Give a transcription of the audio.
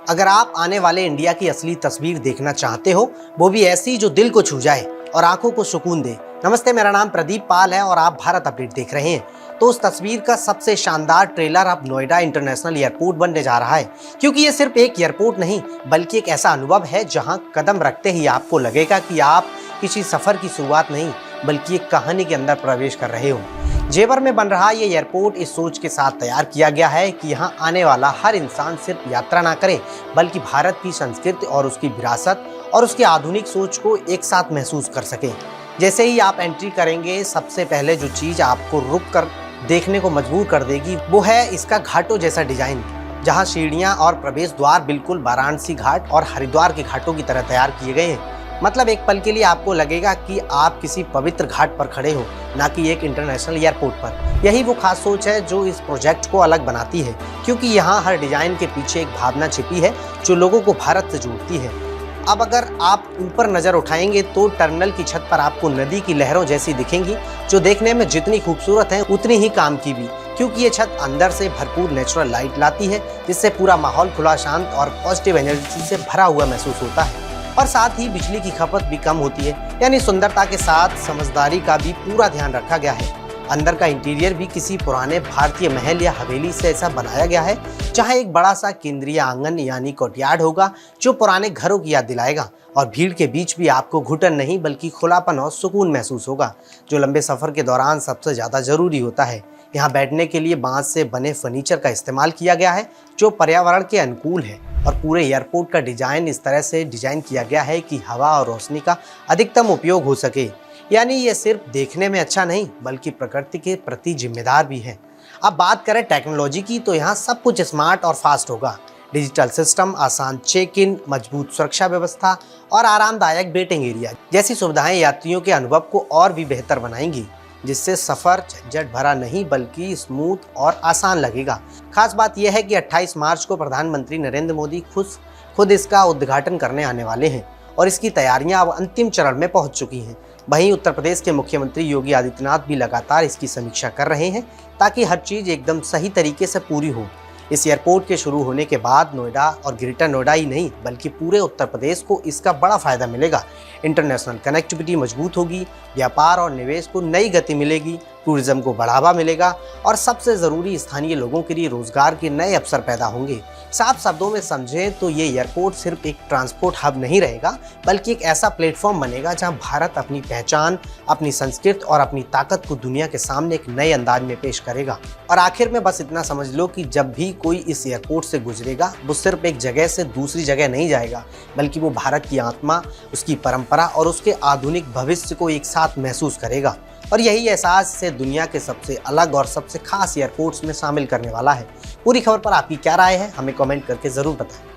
अगर आप आने वाले इंडिया की असली तस्वीर देखना चाहते हो, वो भी ऐसी जो दिल को छू जाए और आंखों को सुकून दे। नमस्ते, मेरा नाम प्रदीप पाल है और आप भारत अपडेट देख रहे हैं। तो उस तस्वीर का सबसे शानदार ट्रेलर अब नोएडा इंटरनेशनल एयरपोर्ट बनने जा रहा है, क्योंकि ये सिर्फ एक एयरपोर्ट नहीं बल्कि एक ऐसा अनुभव है जहां कदम रखते ही आपको लगेगा कि आप किसी सफर की शुरुआत नहीं बल्कि एक कहानी के अंदर प्रवेश कर रहे हो। जेवर में बन रहा ये एयरपोर्ट इस सोच के साथ तैयार किया गया है कि यहाँ आने वाला हर इंसान सिर्फ यात्रा ना करे बल्कि भारत की संस्कृति और उसकी विरासत और उसकी आधुनिक सोच को एक साथ महसूस कर सके। जैसे ही आप एंट्री करेंगे, सबसे पहले जो चीज़ आपको रुक कर देखने को मजबूर कर देगी वो है इसका घाटों जैसा डिजाइन, जहाँ सीढ़ियाँ और प्रवेश द्वार बिल्कुल वाराणसी घाट और हरिद्वार के घाटों की तरह तैयार किए गए हैं। मतलब एक पल के लिए आपको लगेगा कि आप किसी पवित्र घाट पर खड़े हो, ना कि एक इंटरनेशनल एयरपोर्ट पर। यही वो खास सोच है जो इस प्रोजेक्ट को अलग बनाती है, क्योंकि यहाँ हर डिजाइन के पीछे एक भावना छिपी है जो लोगों को भारत से जोड़ती है। अब अगर आप ऊपर नजर उठाएंगे तो टर्मिनल की छत पर आपको नदी की लहरों जैसी दिखेंगी, जो देखने में जितनी खूबसूरत है उतनी ही काम की भी, क्योंकि ये छत अंदर से भरपूर नेचुरल लाइट लाती है, जिससे पूरा माहौल खुला, शांत और पॉजिटिव एनर्जी से भरा हुआ महसूस होता है। और साथ ही बिजली की खपत भी कम होती है, यानी सुंदरता के साथ समझदारी का भी पूरा ध्यान रखा गया है। अंदर का इंटीरियर भी किसी पुराने भारतीय महल या हवेली से ऐसा बनाया गया है, जहां एक बड़ा सा केंद्रीय आंगन यानी कोर्टयार्ड होगा जो पुराने घरों की याद दिलाएगा। और भीड़ के बीच भी आपको घुटन नहीं बल्कि खुलापन और सुकून महसूस होगा, जो लंबे सफर के दौरान सबसे ज़्यादा जरूरी होता है। यहाँ बैठने के लिए बांस से बने फर्नीचर का इस्तेमाल किया गया है जो पर्यावरण के अनुकूल है, और पूरे एयरपोर्ट का डिजाइन इस तरह से डिजाइन किया गया है कि हवा और रोशनी का अधिकतम उपयोग हो सके। यानी ये सिर्फ देखने में अच्छा नहीं बल्कि प्रकृति के प्रति जिम्मेदार भी है। अब बात करें टेक्नोलॉजी की, तो यहाँ सब कुछ स्मार्ट और फास्ट होगा। डिजिटल सिस्टम, आसान चेक इन, मजबूत सुरक्षा व्यवस्था और आरामदायक वेटिंग एरिया जैसी सुविधाएं यात्रियों के अनुभव को और भी बेहतर बनाएंगी, जिससे सफर झंझट भरा नहीं बल्कि स्मूथ और आसान लगेगा। खास बात यह है कि 28 मार्च को प्रधानमंत्री नरेंद्र मोदी खुद इसका उद्घाटन करने आने वाले हैं और इसकी तैयारियां अब अंतिम चरण में पहुंच चुकी हैं। वहीं उत्तर प्रदेश के मुख्यमंत्री योगी आदित्यनाथ भी लगातार इसकी समीक्षा कर रहे हैं ताकि हर चीज़ एकदम सही तरीके से पूरी हो। इस एयरपोर्ट के शुरू होने के बाद नोएडा और ग्रेटर नोएडा ही नहीं बल्कि पूरे उत्तर प्रदेश को इसका बड़ा फायदा मिलेगा। इंटरनेशनल कनेक्टिविटी मजबूत होगी, व्यापार और निवेश को नई गति मिलेगी, टूरिज्म को बढ़ावा मिलेगा और सबसे ज़रूरी स्थानीय लोगों के लिए रोजगार के नए अवसर पैदा होंगे। साफ शब्दों में समझें तो ये एयरपोर्ट सिर्फ एक ट्रांसपोर्ट हब नहीं रहेगा बल्कि एक ऐसा प्लेटफॉर्म बनेगा जहां भारत अपनी पहचान, अपनी संस्कृति और अपनी ताकत को दुनिया के सामने एक नए अंदाज में पेश करेगा। और आखिर में बस इतना समझ लो कि जब भी कोई इस एयरपोर्ट से गुजरेगा वो सिर्फ एक जगह से दूसरी जगह नहीं जाएगा बल्कि वो भारत की आत्मा, उसकी परंपरा और उसके आधुनिक भविष्य को एक साथ महसूस करेगा। और यही एहसास से दुनिया के सबसे अलग और सबसे खास एयरपोर्ट्स में शामिल करने वाला है। पूरी खबर पर आपकी क्या राय है, हमें कमेंट करके ज़रूर बताएं।